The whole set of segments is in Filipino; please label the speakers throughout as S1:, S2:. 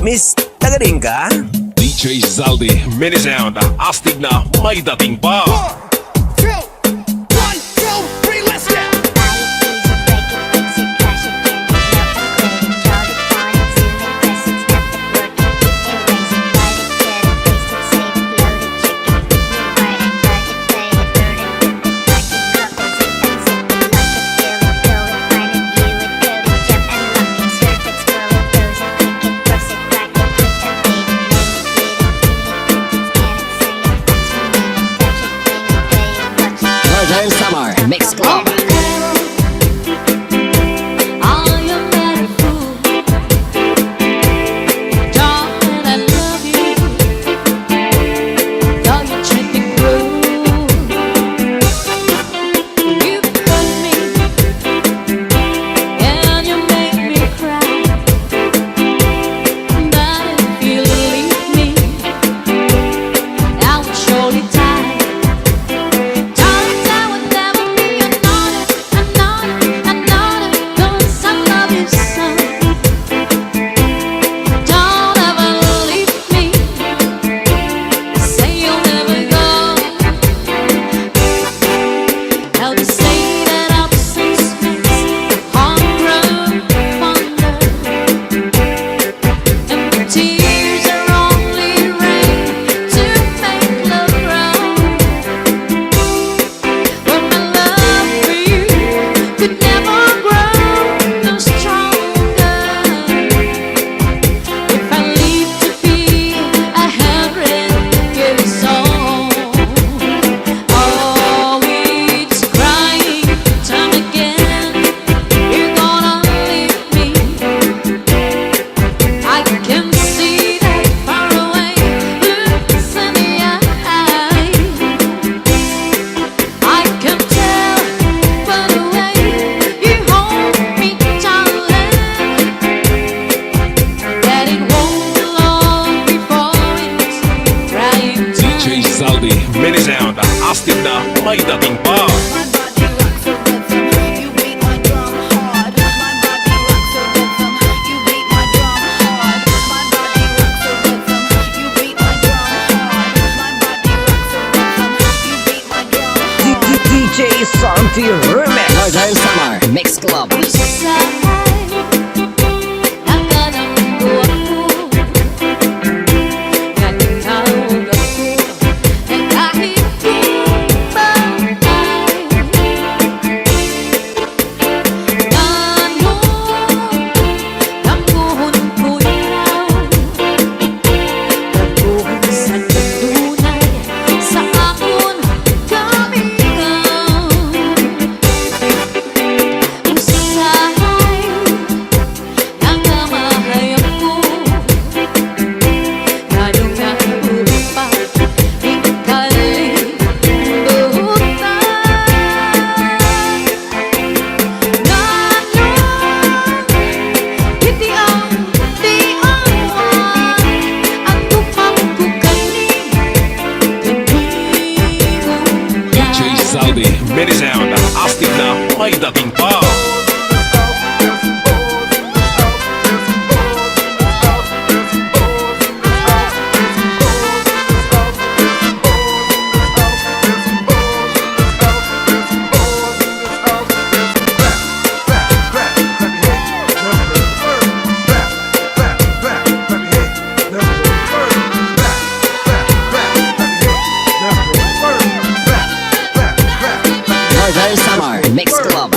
S1: Miss, tagaling ka?
S2: DJ Zaldi, mini sound, astig na may dating pa.
S3: 1, 2, 3, let's go!
S4: Summer Mix Club.
S2: Mini sound, astig na may dating pa.
S1: DJ Santi Remix.
S4: Northern Summer Mix Club.
S2: Mini sound, astig na may dating pa.
S4: Northern Summer Mix Club.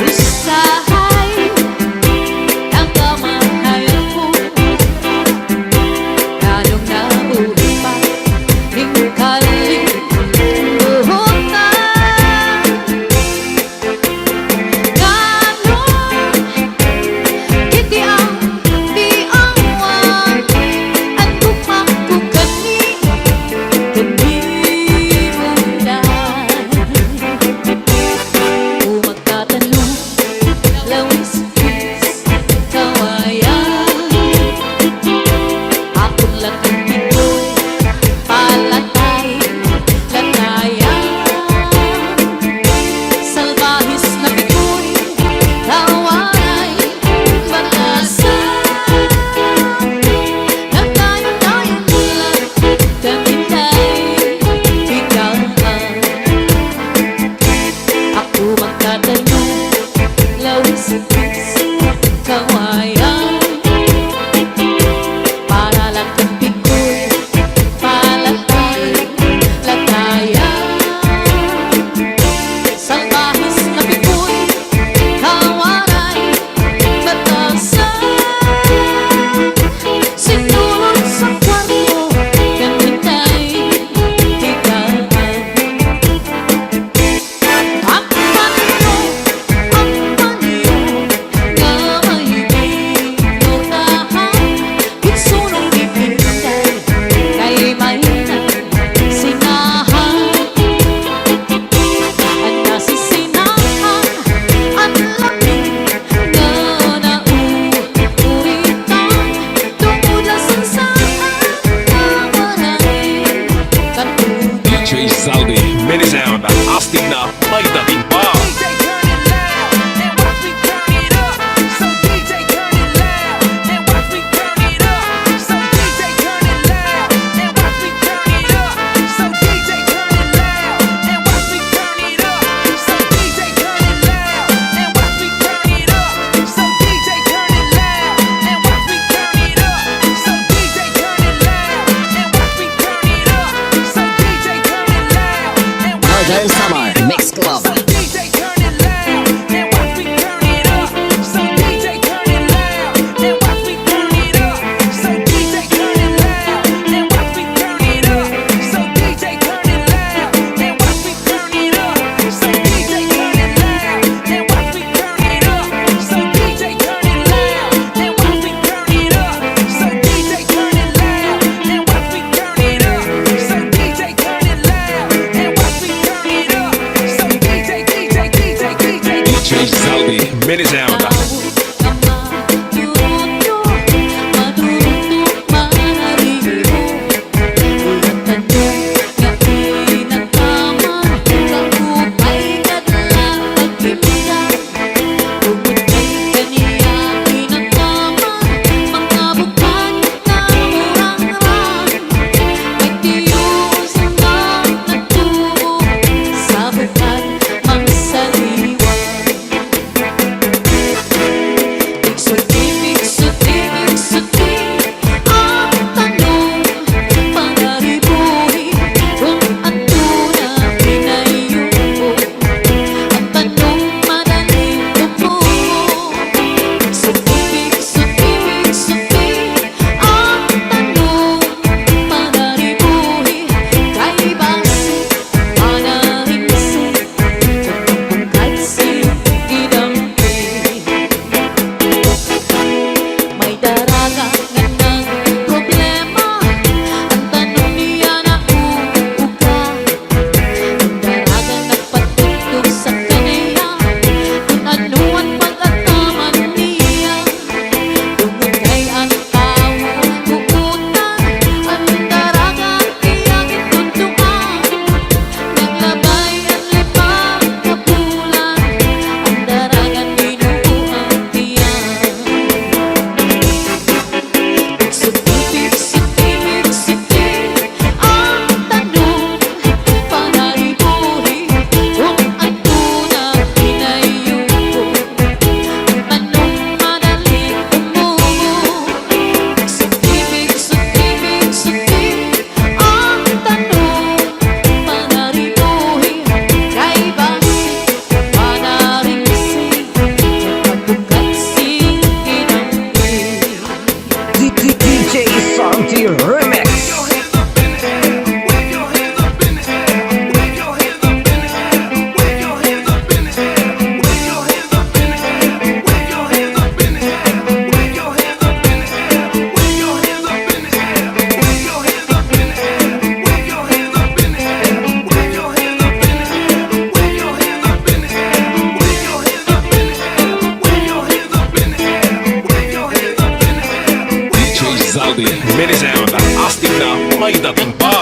S2: Zaldi, mini sound.
S1: DJ Santi Remix.
S2: Zaldi, mini sound. Astig na may dating pa.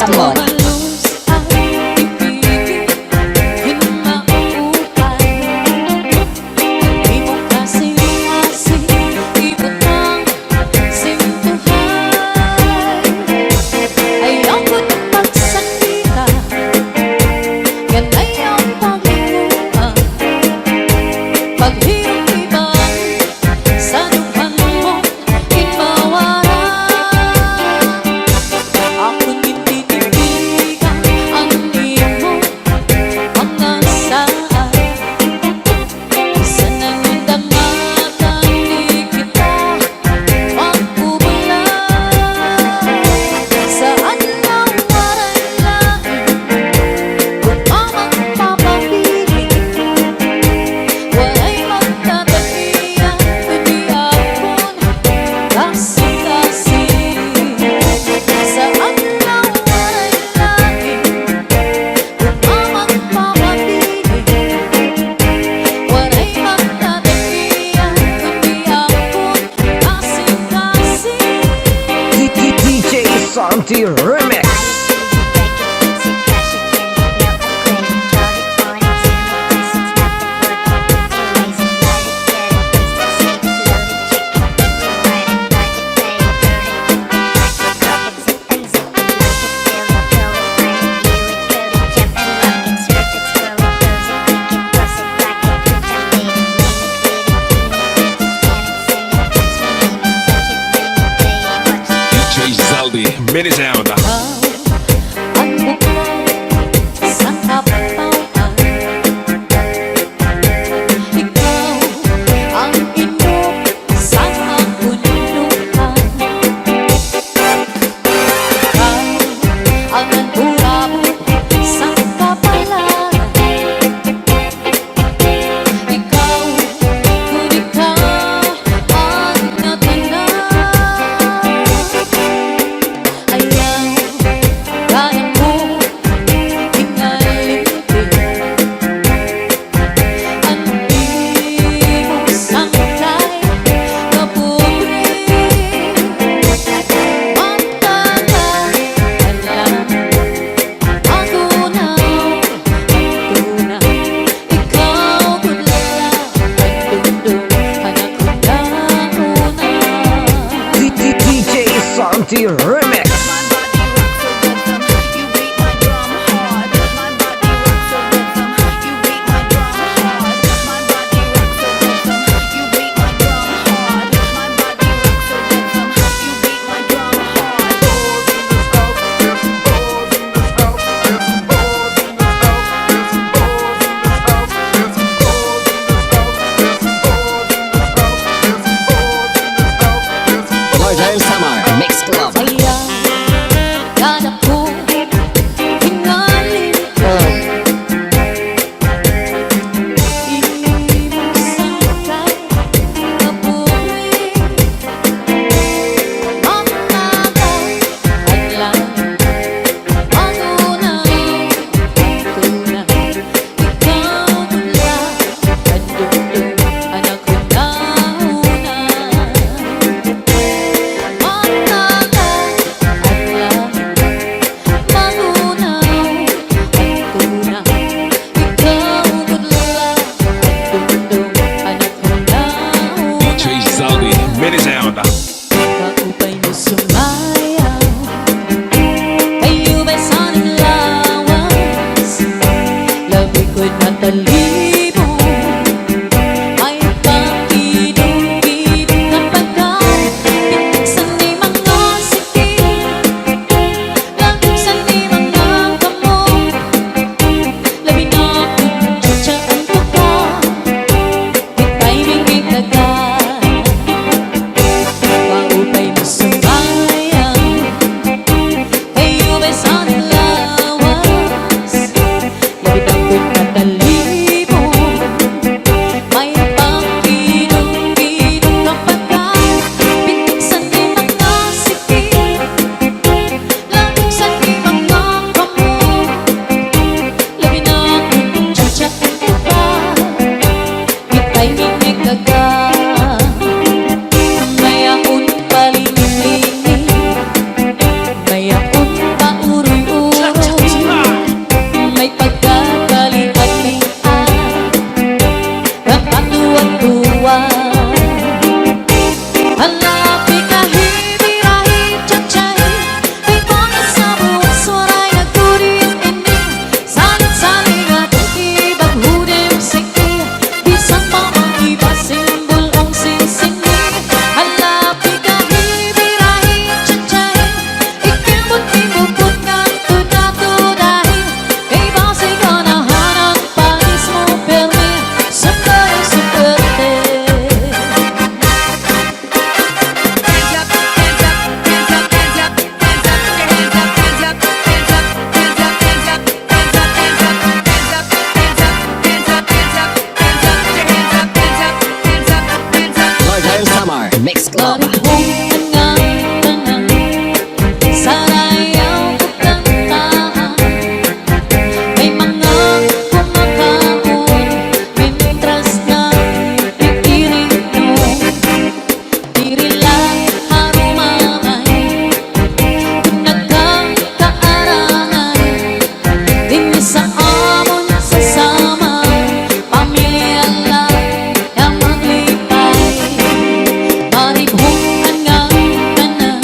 S4: Mix Club.
S1: Santi Remix.
S2: DJ Zaldi, mini sound.
S5: Ang bukal sa kapauan, ikaw ang inog sa kabundukan, ikaw ang nagulabot sa kapalaran, ikaw kung ikaw ang natanan. Ayaw kaya mo ingalipin ang di mo sangkay na pobre. Matagal alam ang tunaw, ikaw gudla ang dundong anak ko na una.
S1: DJ Santi Remix.
S4: Northern Summer Mix Club.
S5: Sayang ganap ko hingalin ka, di mo sangkay na pobre. Matagal hadlang magunaw, tunay ikaw gula ang dundong anak ko na una.
S2: DJ Zaldi, mini sound.
S5: Kaupay mo sumayaw, kayo ba'y sanang lawas? Labi ko'y natalino, may pakidong-kidong na pagkain. Sandi mga sikil, sandi mga kamot, labi na kung tsatsaan pa ka, di tayo may tagal.
S4: Mix Club.
S5: Marihong nga tanan sarayaw kakantahan. May mga kumakaon mintras na iirino. Diri lang harumamay kung nagkakaarangan. Din sa amon sasama pamilya lang na maglipay. Maribhukan nga tanan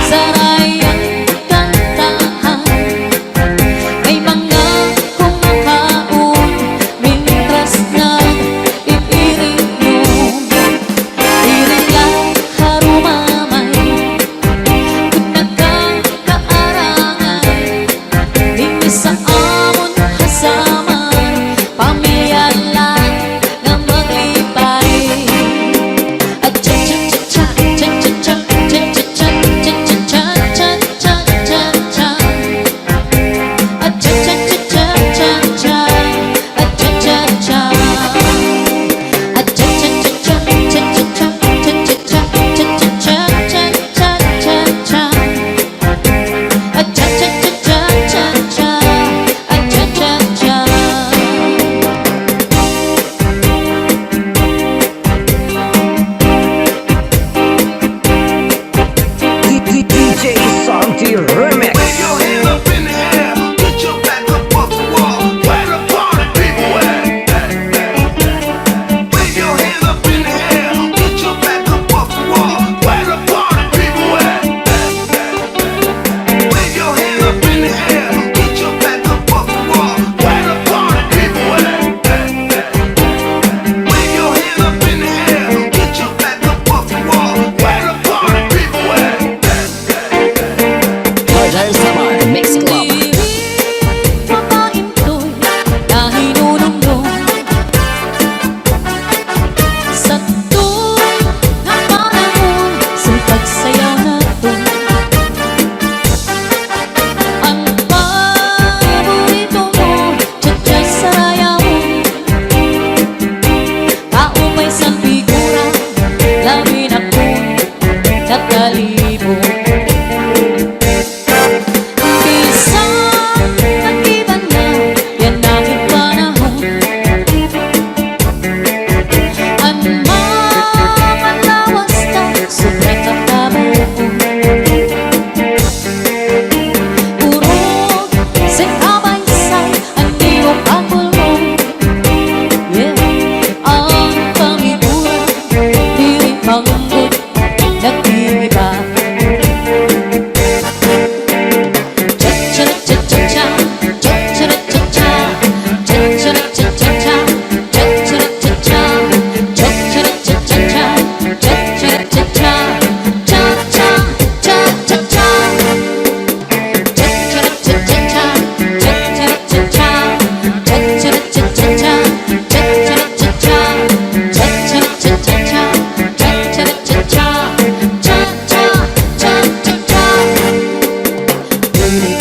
S5: sarayan kantahan. May mga kumakaon mintras na iirino. Diri lang harumamay kung nagkakaarangan. Din sa amon kasama pamilya lang nga maglipay. At cha-cha-cha-cha, cha-cha-cha, cha-cha-cha, cha-cha-cha, cha-cha-cha-cha. At cha-cha-cha-cha, cha-cha, at cha-cha-cha. At cha-cha-cha-cha, cha-cha-cha, cha-cha-cha, cha-cha-cha, cha-cha-cha-cha. At cha-cha-cha-cha, cha-cha, at cha-cha-cha.
S1: DJ Santi Remix.
S3: Wave your hand up in the air. Get your back up off the wall. Where the party people at? Wave your hand up in the air. Get your back up off the wall. Where the party people at? Wave your hand up in the air. Get your back up off the wall. Where the party people at? Wave your hand up in the air. Get your back up off the wall. Where the party people at?
S4: Roger Summer Mix Club.
S5: Mamaintoy na hinunong-nong sa tuwing na panahon sa pagsayaw natin. Ang paborito mo, cha-cha sarayaw. Kaumay sa figura, labi na kong nakalibo. Isang nag-iba na yan aking panahon. Ang mga lawas na sobrang kakabaon. Urog sa kabaysay ang iyong pagpulmon. Yeah, ang pamigura di rin panggod nag-iiba.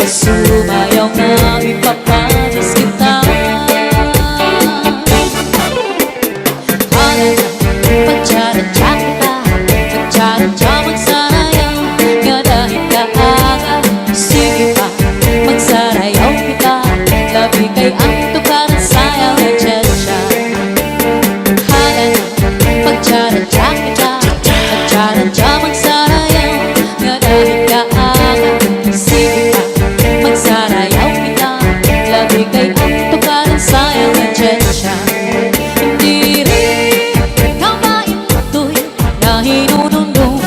S5: Sumayaw na ipapatas kita. Hala na pagtsara-tsa kita, pagtsara-tsa magsarayaw. Nga dahil kaaga, sige pa magsarayaw kita. Labi kay ang tukaran sayaw na cha-cha. Hala na pagtsara-tsa kita, pagtsara-tsa magsarayaw. Nga dahil kaaga, sige pa magsarayaw kita. Labi kay ang tukaran sayaw na cha-cha. Hindi rin kamaintoy na hinunundong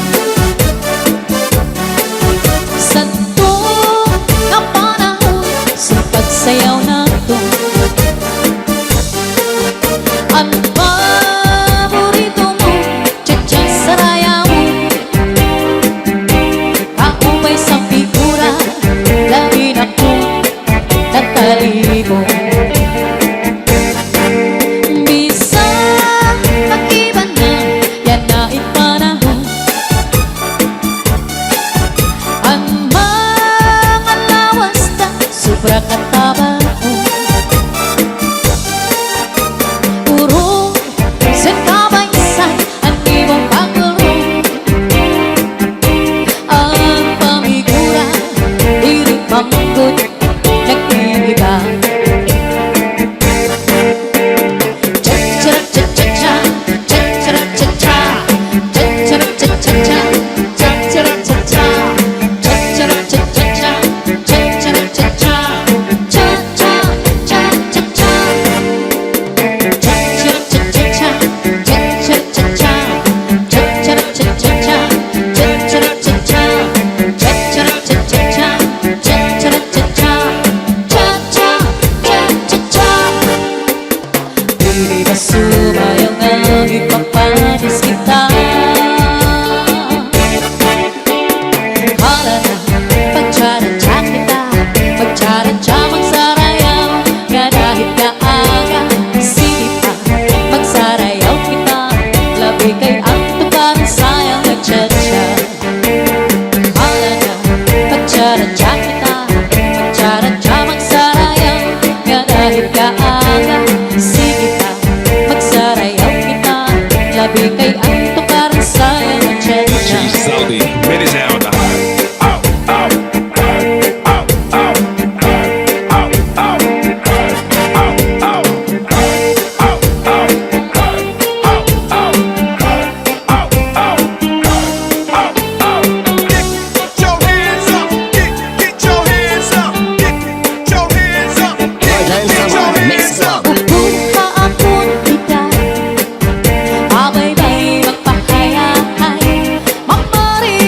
S2: Zaldi, mini sound.
S4: Dahil sa mga Mix Club.
S5: Kung kaakon kita, abay may magpahayahay, magmari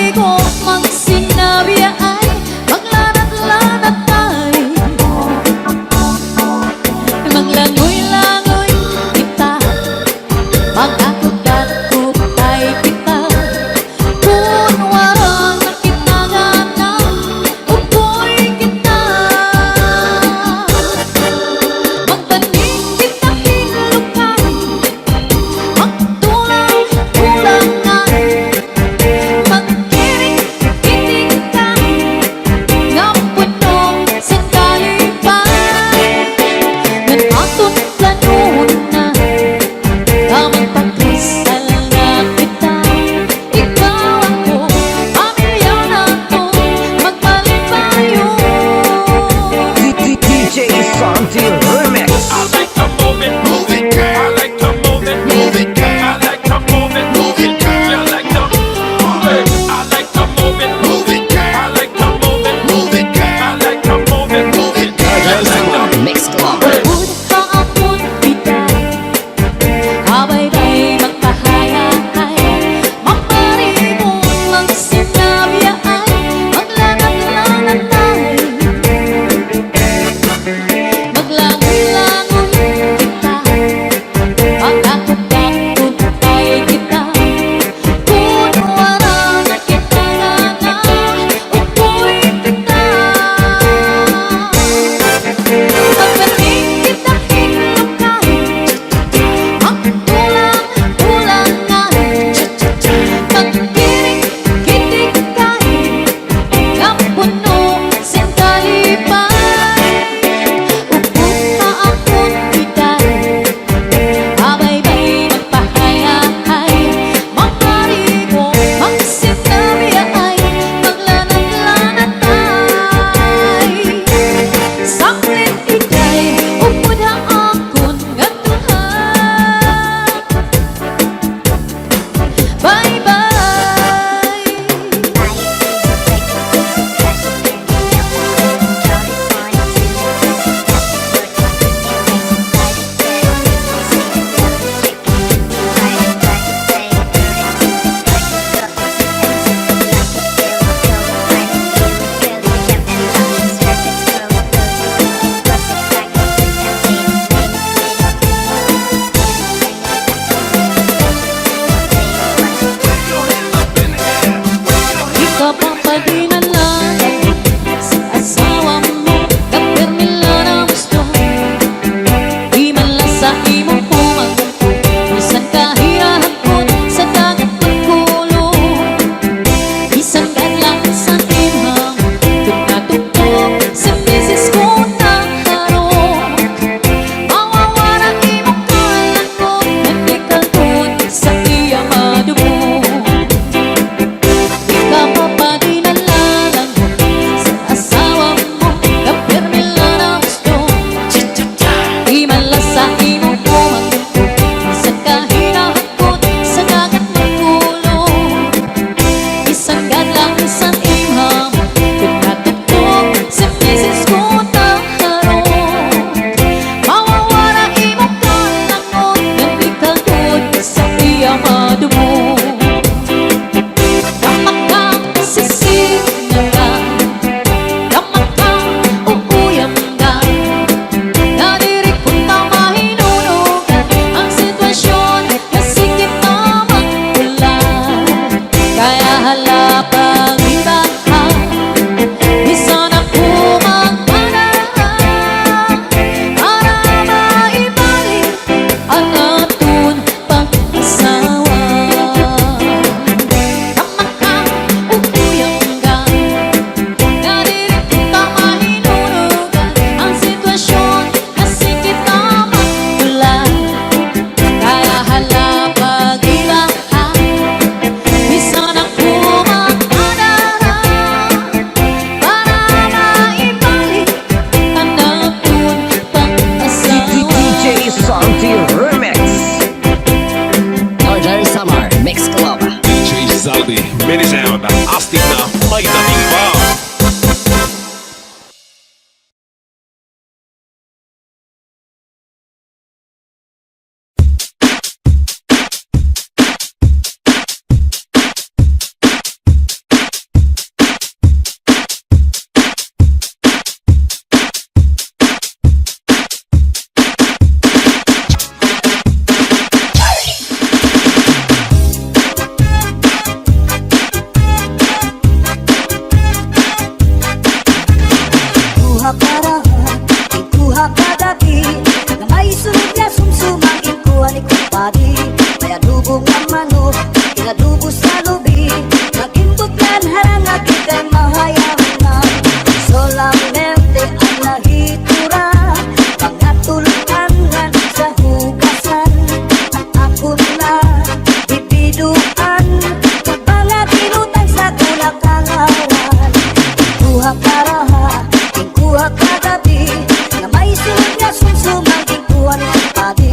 S2: Zaldi, minisound, astig na may dating pa.
S6: Ikuha karahan, ikuha kagabi na may sunod na sumsumang ikuha ni kumpadi. May adubong ang manok, inadubo sa lubi, mag-imbutlan harang at ikay mahayaman. Solamente ang nahitura, mga tulutangan sa hugasan. Ang ako na bibiduan, kapanga pinutang sa kulakangawan. Ikuha karahan, ikuha kagabi na may sunod na sumsumang ikuha ni kumpadi.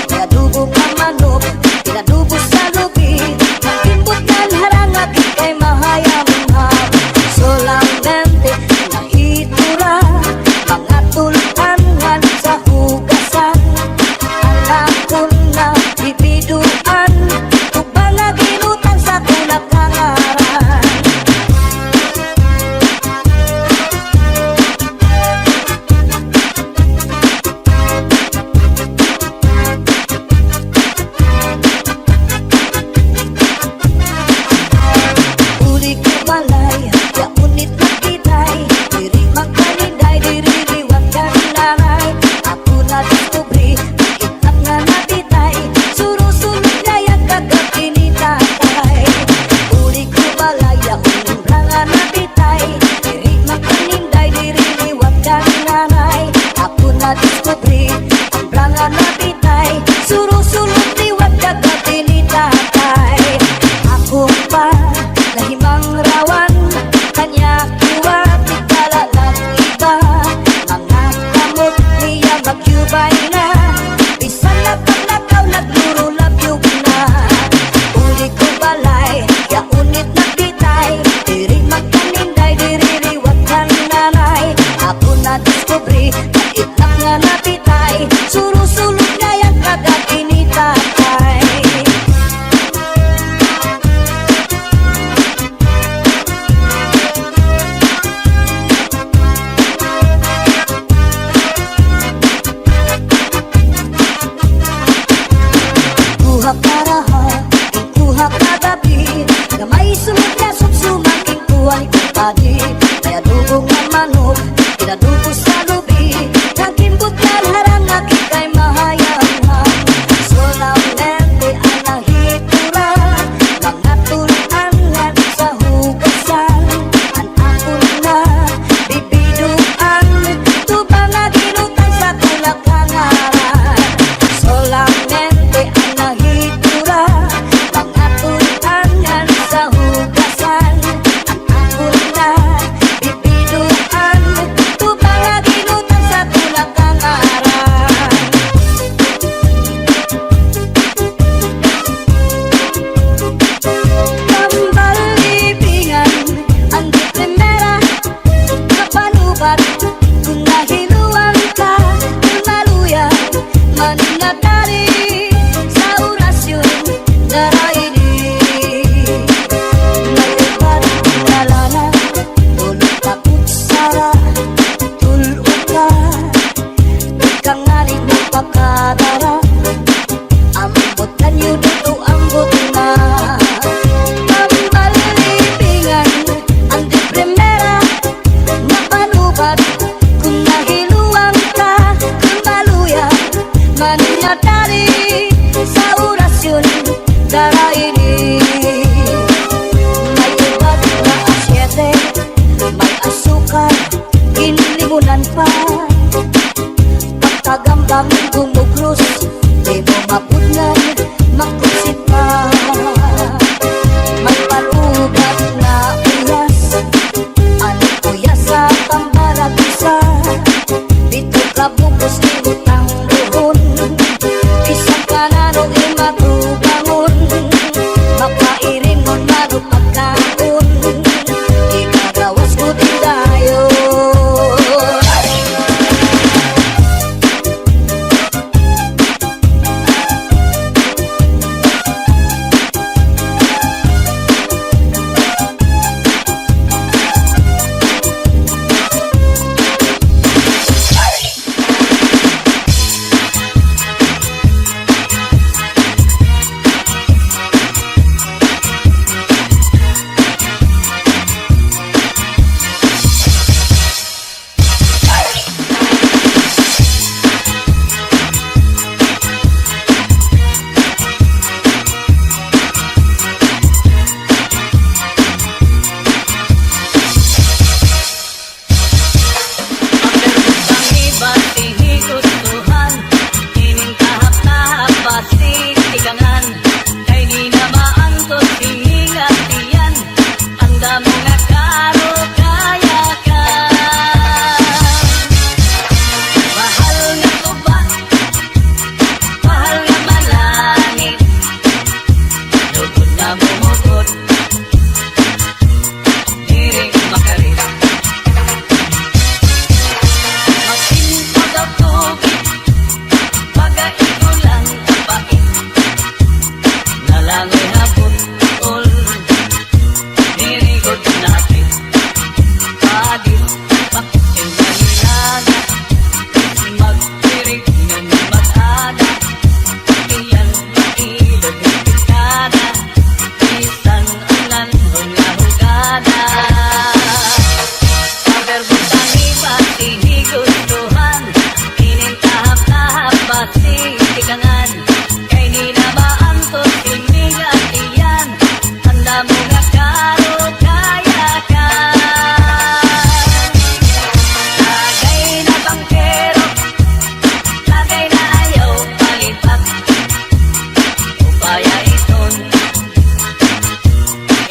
S6: May adubong ang manok, inadubo sa lubi, mag-imbutlan harang at ikay mahayaman. Solamente nahitura, mga tulutangan sa hugasan. Alam ko na bibiduan, upang naginutang sa kulakangaran. Uli ko balay, ya unit na kitay, diri magkalinday, diri liwag ka nanay. Ako na diskubri, itak nga natitay, surusunod na yan kagabi ni tatay. Uli ko balay, ya umbra nga natitay, diri magkalinday, diri liwag ka nanay. Ako na diskubri, umbra nga natitay, surusunod liwag kagabi ni tatay. Ako pa nahimang rawan, kanya kuha tigala ng iba. Mga kamot niya magyubay na, bisan na paglakaw nagluro labyog na. Uli ko balay, ya unit na bitay, diri magkaninday, diri riwag ka nanay. Ako na diskubri, na itak nga napitay, surusulog na yan kagabi ni tatay.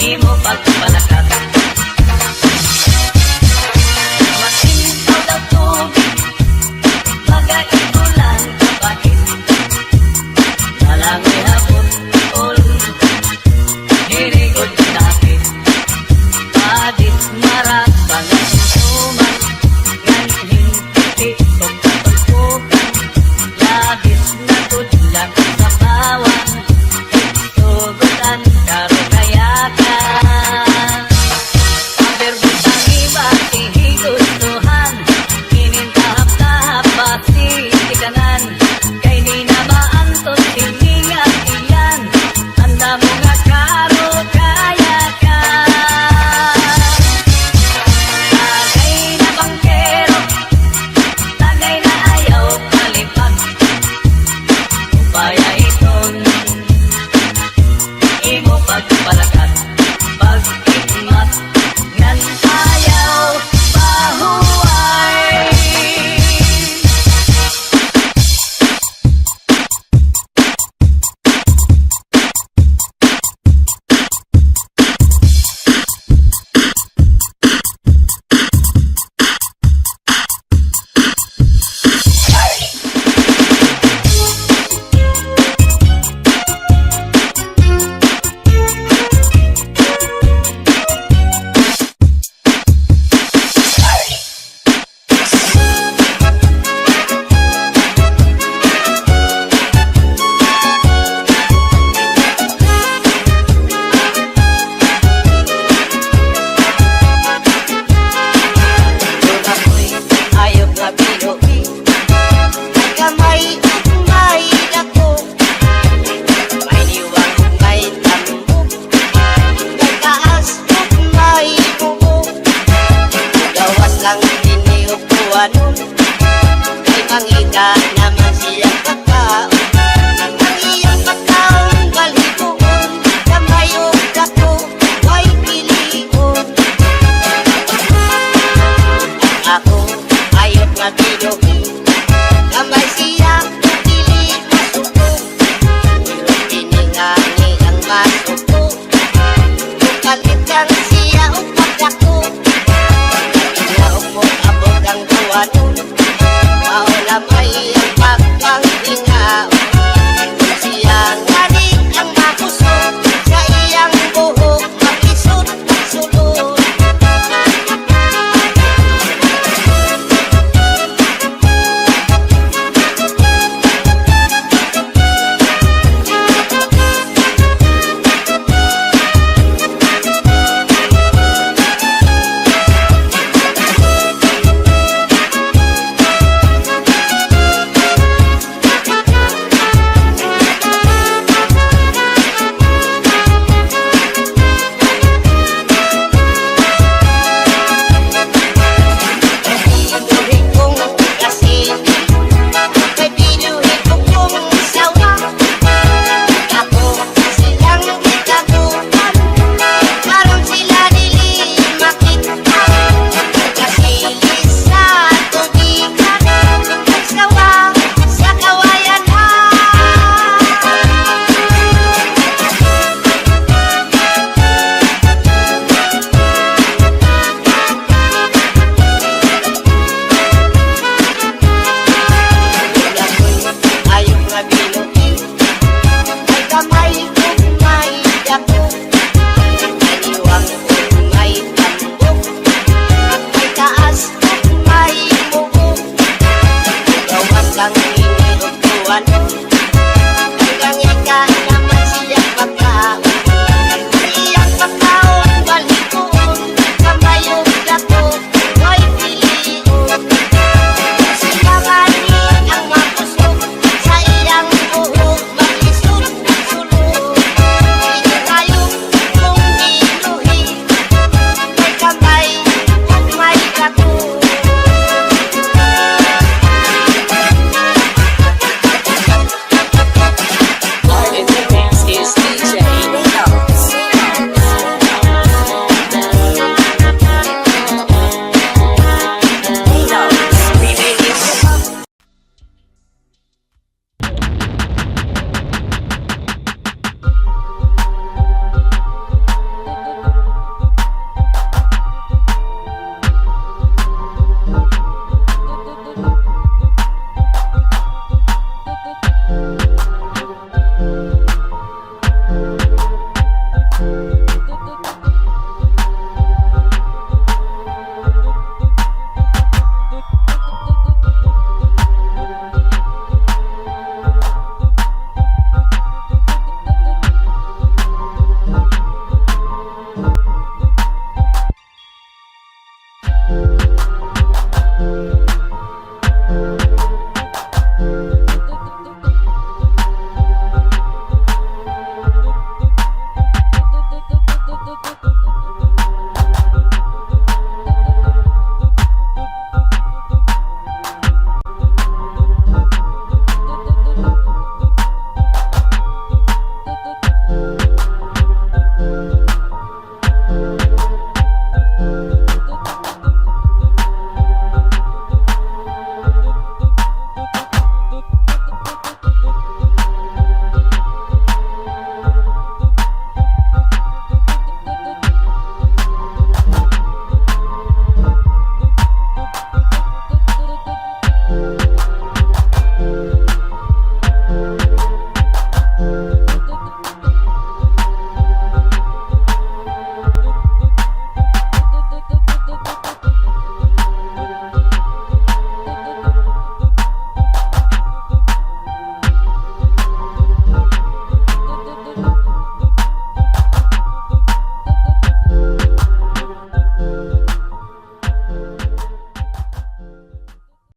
S6: imo pagpalakat. Masintaw daw tubig, magaigulan kapatid. Nalangoy hapon, ol, dirigod kinapit. Padit marat, panasuman, ngan hintiti, pagkatulpukan. Labis na tudlak sa bawang, tugutan karo kayakan. Paberbutang iba, tihigustuhan, inintahap-tahap, batitikanan. Kay di na maantos, hiningat iyan, tanda mo nga karo kayakan. Tagay na bangkero, tagay na ayaw palipag. Upaya iton, imo pagpalakat, pag-ikmat, ngan ayaw pahuway. Ayok nga binuhi, kamay may dako, may liwang may tambok, may taas may bubok. Gawas lang diniupuan, may mangita naman siyang kakao. Ang iyong kataong balhibuon, kamay o dako, may pilion. Ako ayok nga binuhi,